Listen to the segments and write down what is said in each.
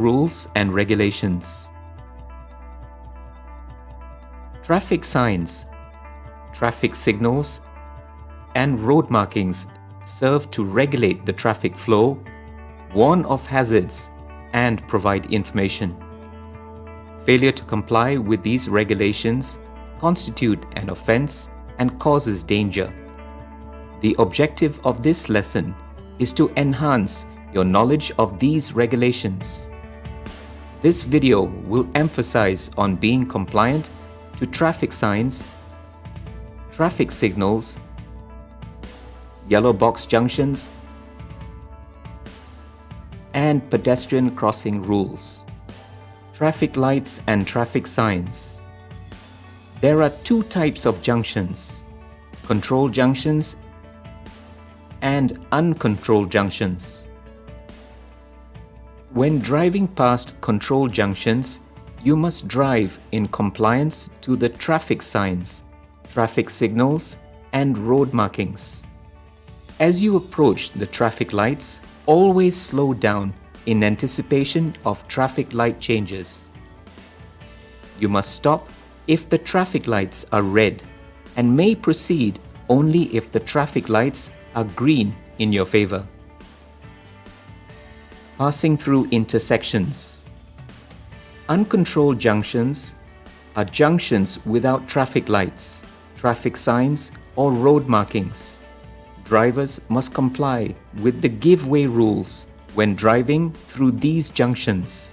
Rules and regulations. Traffic signs, traffic signals, and road markings serve to regulate the traffic flow, warn of hazards, and provide information. Failure to comply with these regulations constitute an offence and causes danger. The objective of this lesson is to enhance your knowledge of these regulations. This video will emphasize on being compliant to traffic signs, traffic signals, yellow box junctions, and pedestrian crossing rules. Traffic lights and traffic signs. There are two types of junctions: controlled junctions and uncontrolled junctions. When driving past controlled junctions, you must drive in compliance to the traffic signs, traffic signals, and road markings. As you approach the traffic lights, always slow down in anticipation of traffic light changes. You must stop if the traffic lights are red and may proceed only if the traffic lights are green in your favor. Passing through intersections. Uncontrolled junctions are junctions without traffic lights, traffic signs, or road markings. Drivers must comply with the give-way rules when driving through these junctions.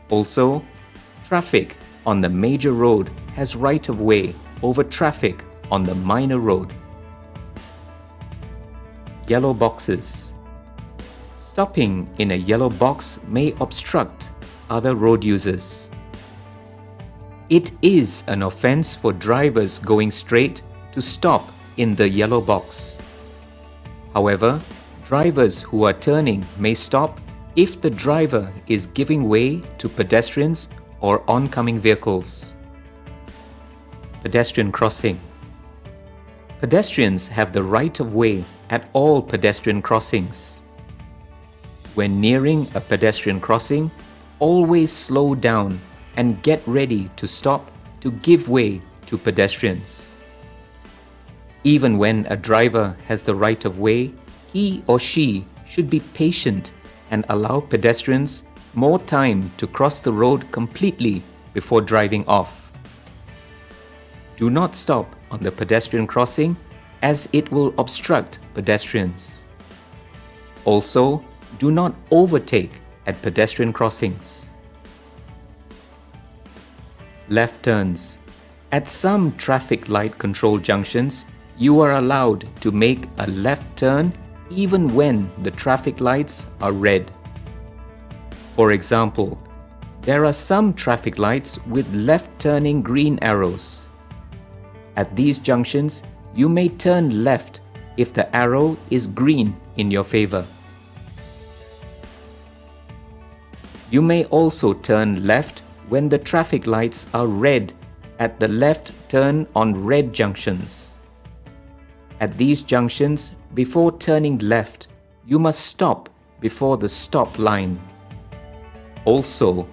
Also, traffic on the major road has right-of-way over traffic on the minor road. Yellow boxes. Stopping in a yellow box may obstruct other road users. It is an offence for drivers going straight to stop in the yellow box. However, drivers who are turning may stop if the driver is giving way to pedestrians or oncoming vehicles. Pedestrian crossing. Pedestrians have the right of way at all pedestrian crossings. When nearing a pedestrian crossing, always slow down and get ready to stop to give way to pedestrians. Even when a driver has the right of way, he or she should be patient and allow pedestrians more time to cross the road completely before driving off. Do not stop on the pedestrian crossing as it will obstruct pedestrians. Also, do not overtake at pedestrian crossings. Left turns. At some traffic light control junctions, you are allowed to make a left turn even when the traffic lights are red. For example, there are some traffic lights with left turning green arrows. At these junctions, you may turn left if the arrow is green in your favor. You may also turn left when the traffic lights are red at the left turn on red junctions. At these junctions, before turning left, you must stop before the stop line. Also,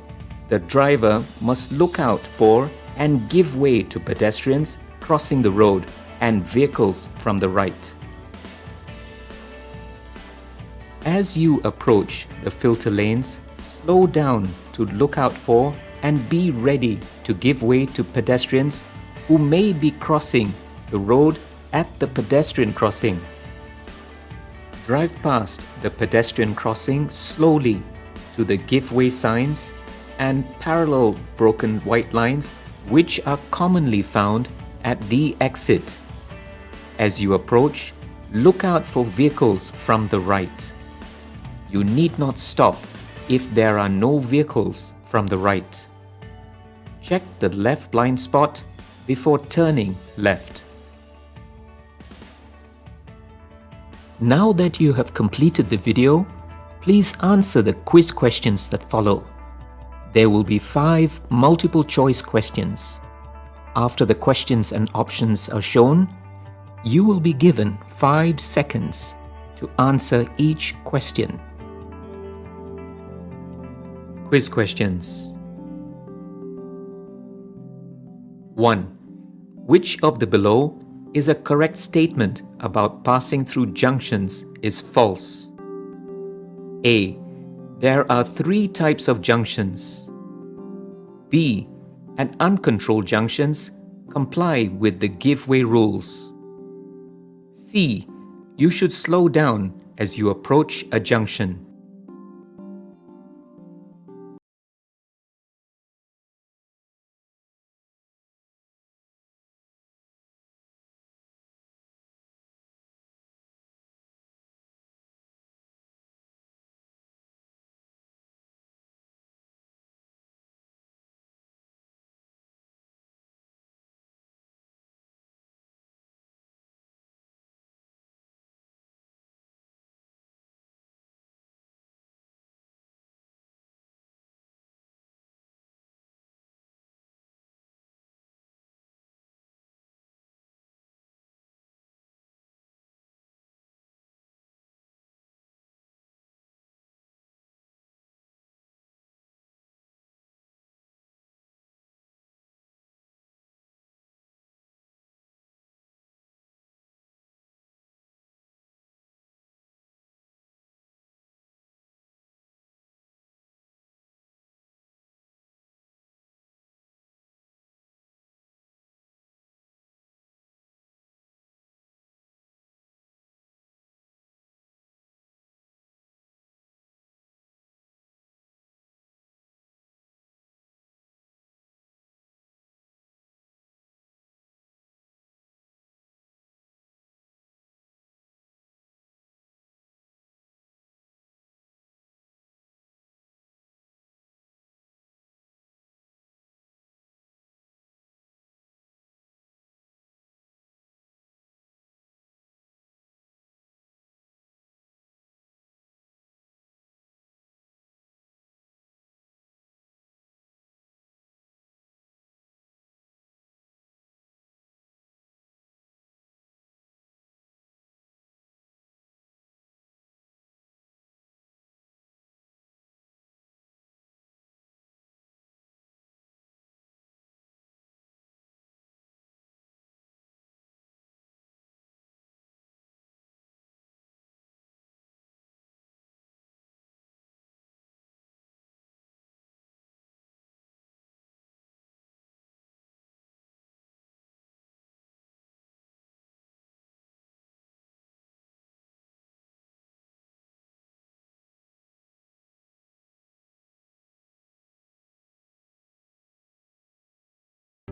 the driver must look out for and give way to pedestrians crossing the road and vehicles from the right. As you approach the filter lanes, slow down to look out for and be ready to give way to pedestrians who may be crossing the road at the pedestrian crossing. Drive past the pedestrian crossing slowly to the give way signs and parallel broken white lines which are commonly found at the exit. As you approach, look out for vehicles from the right. You need not stop if there are no vehicles from the right. Check the left blind spot before turning left. Now that you have completed the video, please answer the quiz questions that follow. There will be 5 multiple choice questions. After the questions and options are shown, you will be given 5 seconds to answer each question. Quiz questions. 1. Which of the below is a correct statement about passing through junctions is false? A. There are 3 types of junctions. B. And uncontrolled junctions comply with the give-way rules. C. You should slow down as you approach a junction.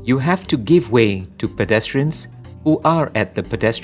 You have to give way to pedestrians who are at the pedestrian